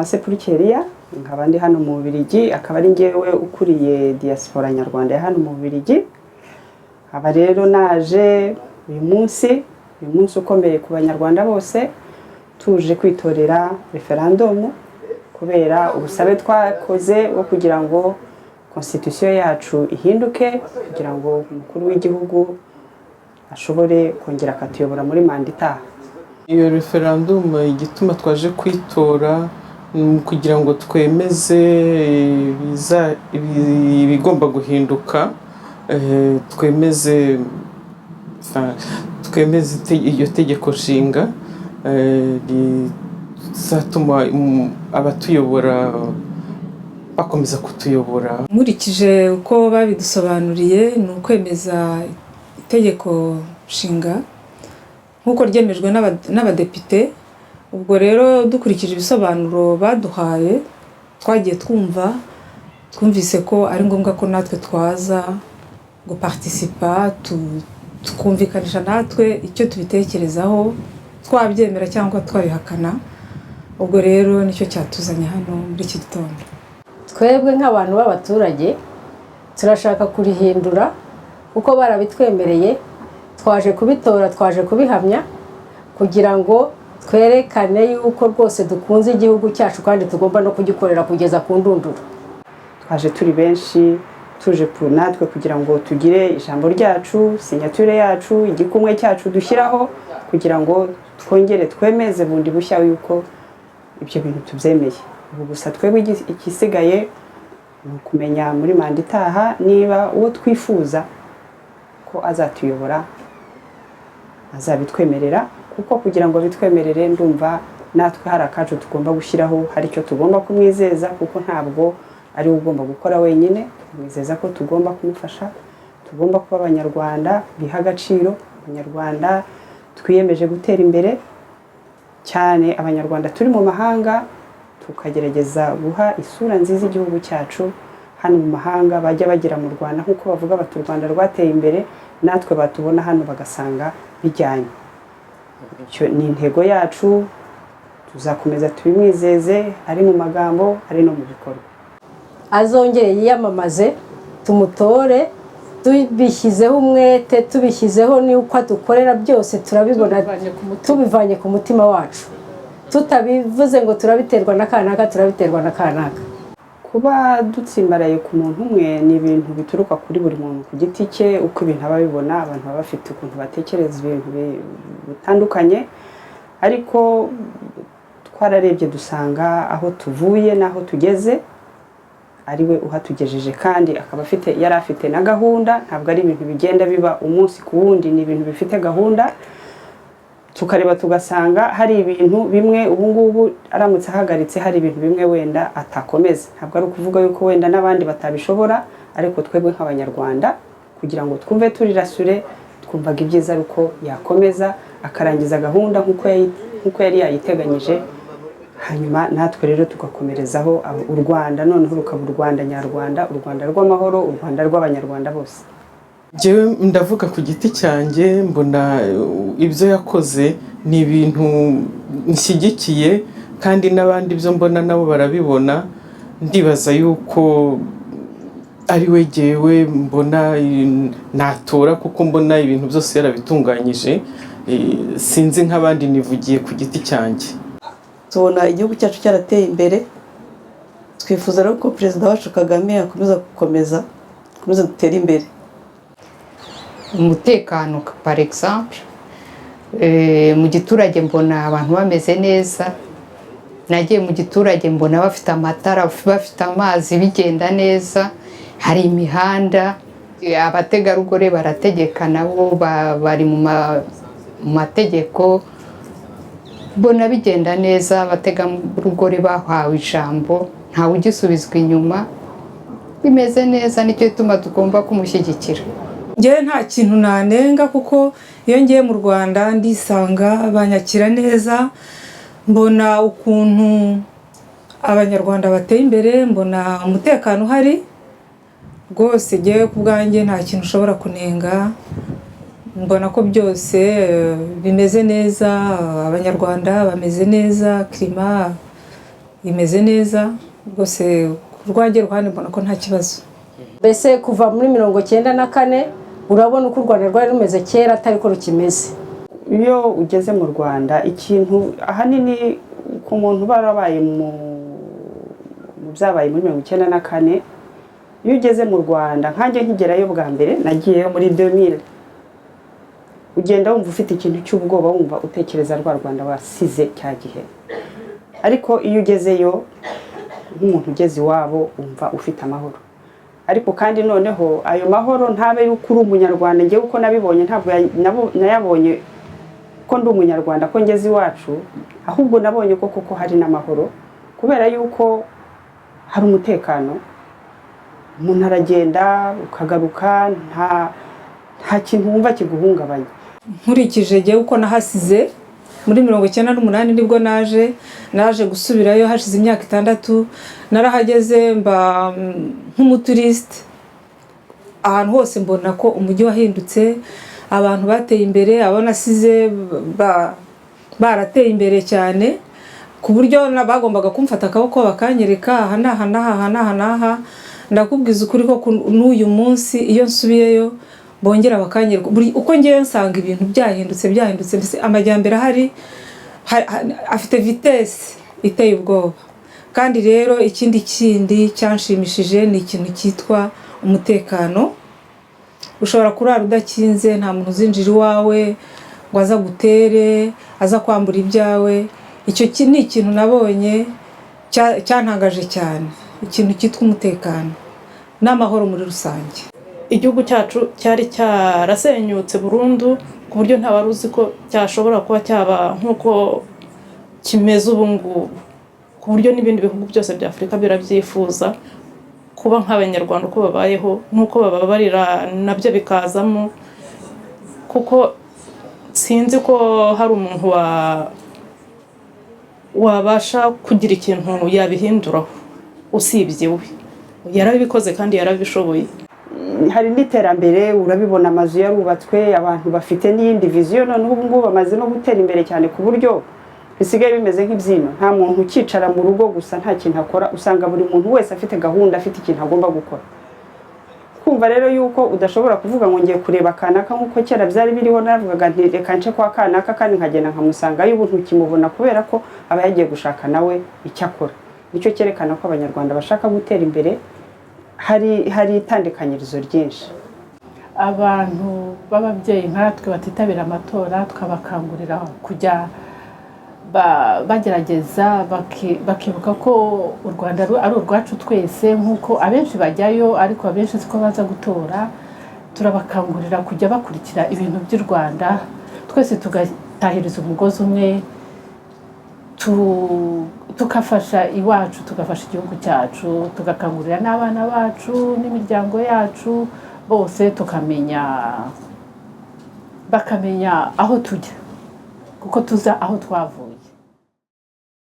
Uwase Pulikeria nkaba ndi hano mu Bubiligi, akaba ari ngewe ukuriye diaspora nyarwanda ya hano mu Bubiligi. Aba rero naje uyu munsi ukomeye ku banyarwanda bose, tuje kwitorera referendum kubera ubusabe twakoze wo kugira ngo constitution yacu ihinduke, kugira ngo umukuru w'igihugu ashobore kongera akatuyobora muri manda itaha. Iyo referendum igituma twaje kwitora kugira ngo twemeze ibigomba guhinduka, twemeze iyo tegeko nshinga rizatuma abatuyobora bakomeza kutuyobora. Nkurikije uko babidusobanuriye, ni ukwemeza itegeko nshinga nk'uko ryemejwe n'abadepite. Ubwo rero dukurikije ibisobanuro baduhaye, twagiye twumvise ko ari ngombwa ko natwe twaza guparticipa, tukumvikanisha natwe icyo tubitekerezaho, twabyemera cyangwa twabihakana. Ubwo rero nicyo cyatuzanye hano muri iki gitondo. Twebwe nk'abantu b'abaturage turashaka kurihindura kuko barabitwemereye, twaje kubitora, twaje kubihamya kugira ngo twerekane yuko rwose dukunze igihugu cyacu kandi tugomba no kugikorera kugeza ku ndunduro. Twaje turi benshi, tuje natwe kugira ngo tugire ijambo ryacu, signature yacu, igikumwe cyacu dushyiraho kugira ngo twongere twemeze bundi bushya yuko ibyo bintu tubyemeye. Ubu gusa twebwe ikisigaye ni ukumenya muri manda itaha niba uwo twifuza ko azatuyobora azabitwemerera, kuko kugira ngo bitwemerere ndumva natwe hari akacu tugomba gushyiraho, hari icyo tugomba kumwizeza, kuko ntabwo ari ugomba gukora wenyine. Tumwizeza ko tugomba kumufasha, tugomba kuba abanyarwanda biha agaciro, abanyarwanda twiyemeje gutera imbere cyane, abanyarwanda turi mu mahanga tukagerageza guha isura nziza igihugu cyacu. Hano mu mahanga bajya bagera mu Rwanda nk'uko bavuga bati u Rwanda rwateye imbere, natwe batubona hano bagasanga bijyanye. Icyo ni intego yacu, tuzakomeza tubimwizeze, ari mu magambo ari no mu bikorwa. Azongere yiyamamaze, tumutore, tubishyizeho umwete, tubishyizeho n'uko dukorera byose turabibona, tubivanye ku mutima wacu, tutabivuze ngo turabiterwa na kanaka, turabiterwa na kanaka. Kuba dutsimbaraye ku muntu umwe ni ibintu bituruka kuri buri muntu ku giti cye, uko ibintu ababibona. Abantu baba bafite ukuntu batekereza ibintu bitandukanye, ariko twararebye dusanga aho tuvuye n'aho tugeze ari we uhatugejeje, kandi akaba yari afite na gahunda. Ntabwo ari ibintu bigenda biba umunsi ku wundi, ni ibintu bifite gahunda. Tukareba tugasanga hari ibintu bimwe ubu ngubu aramutse ahagaritse, hari ibintu bimwe wenda atakomeza. Ntabwo ari ukuvuga yuko wenda n'abandi batabishobora, ariko twebwe nk'abanyarwanda kugira ngo twumve turi rasure, twumvaga ibyiza ari uko yakomeza akarangiza gahunda nk'uko yari yayiteganyije, hanyuma natwe rero tugakomerezaho u Rwanda noneho rukaba u Rwanda nyarwanda, u Rwanda rw'amahoro, u Rwanda rw'abanyarwanda bose. Njyewe ndavuga ku giti cyanjye, mbona ibyo yakoze ni ibintu nshyigikiye, kandi n'abandi byo mbona nabo barabibona. Ndibaza yuko ari we jyewe mbona natora, kuko mbona ibintu byose yarabitunganyije. Sinzi nk'abandi, nivugiye ku giti cyanjye. Tubona igihugu cyacu cyarateye imbere, twifuza rero ko Perezida wacu Kagame akomeza gutera imbere. Umutekano par exemple, mu giturage mbona abantu bameze neza. Nagiye mu giturage mbona bafite amatara, bafite amazi, bigenda neza, hari imihanda. Abategarugori barategeka, nabo bari mu mategeko, mbona bigenda neza. Abategarugori bahawe ijambo, ntawe ugisubizwa inyuma, bimeze neza. Nicyo gituma tugomba kumushyigikira. Njyewe nta kintu nanenga, kuko iyo ngiye mu Rwanda ndisanga banyakira neza, mbona ukuntu abanyarwanda bateye imbere, mbona umutekano uhari rwose. Njyewe ku bwanjye nta kintu ushobora kunenga, mbona ko byose bimeze neza, abanyarwanda bameze neza, klima imeze neza rwose, ku rwanjye ruhande mbona ko nta kibazo. mbese kuva muri 1994 urabona uko u Rwanda rwari rumeze kera atari ko rukimeze. iyo ugeze mu Rwanda ikintu ahanini ku muntu barabaye mu byabaye muri 1994, iyo ugeze mu Rwanda nkanjye nkigerayo bwa mbere nagiyeyo muri 2000, ugenda wumva ufite ikintu cy'ubwoba, wumva utekereza rwa Rwanda wasize cya gihe. Ariko iyo ugezeyo nk'umuntu ugeze iwabo wumva ufite amahoro. Ariko kandi noneho ayo mahoro ntabe yuko uri umunyarwanda. Ngewe uko nabibonye ntabwo nayabonye ko ndi umunyarwanda ko ngeze iwacu, ahubwo nabonye ko koko hari n'amahoro, kubera yuko hari umutekano. Umuntu aragenda ukagaruka nta kintu wumva kiguhungabanya. Nkurikije ngewe uko nahasize muri 1998 nibwo naje gusubirayo hashize imyaka 6. Narahageze mba nk'umuturiste, ahantu hose mbona ko umujyi wahindutse, abantu bateye imbere, abo nasize barateye imbere cyane ku buryo bagombaga kumfata akaboko bakanyereka aha n'aha. Ndakubwiza ukuri ko n'uyu munsi iyo nsubiyeyo bongera bakanyereka uko ngiye nsanga ibintu byahindutse mbese amajyambere ahari afite vitesse iteye ubwoba. Kandi rero ikindi cyanshimishije ni ikintu cyitwa umutekano. Ushobora kurara udakinze, nta muntu uzinjira iwawe ngo aza gutere, aza kwambura ibyawe. Icyo ni ikintu nabonye cyantangaje cyane, ikintu cyitwa umutekano n'amahoro muri rusange. Igihugu cyacu cyari cyarasenyutse burundu ku buryo nta wari uzi ko cyashobora kuba cyaba nk'uko kimeze ubu ngubu, ku buryo n'ibindi bihugu byose bya Afurika birabyifuza kuba nk'abanyarwanda uko babayeho n'uko bababarira nabyo bikazamo, kuko sinzi ko hari umuntu wabasha kugira ikintu yabihinduraho usibye we. Yarabikoze kandi yarabishoboye. Hari n'iterambere, urabibona amazu yarubatswe, abantu bafite n'iyindi vision. None ubu ngubu bamaze no gutera imbere cyane ku buryo bisigaye bimeze nk'ibyino. Nta muntu ukicara mu rugo gusa nta kintu akora, usanga buri muntu wese afite gahunda, afite ikintu agomba gukora. Kumva rero yuko udashobora kuvuga ngo ngiye kureba kanaka nk'uko kera byari biriho, navugaga nti reka nce kwa kanaka kandi nkagenda nkamusanga y'ubuntu ukimubona, kubera ko aba yagiye gushaka nawe icyo akora. Nicyo cyerekana ko abanyarwanda bashaka gutera imbere. Hari itandukanyirizo ryinshi. Abantu b'ababyeyi nkatwe batitabira amatora twabakangurira kujya bagerageza bakibuka ko u Rwanda ari urwacu twese, nk'uko abenshi bajyayo ariko abenshi siko baza gutora. Turabakangurira kujya bakurikira ibintu by'u Rwanda, twese tugatahiriza umugozi umwe, tukafasha iwacu, tugafasha igihugu cyacu, tugakangurira n'abana bacu n'imiryango yacu bose, bakamenya aho tujya kuko tuza aho twavuye.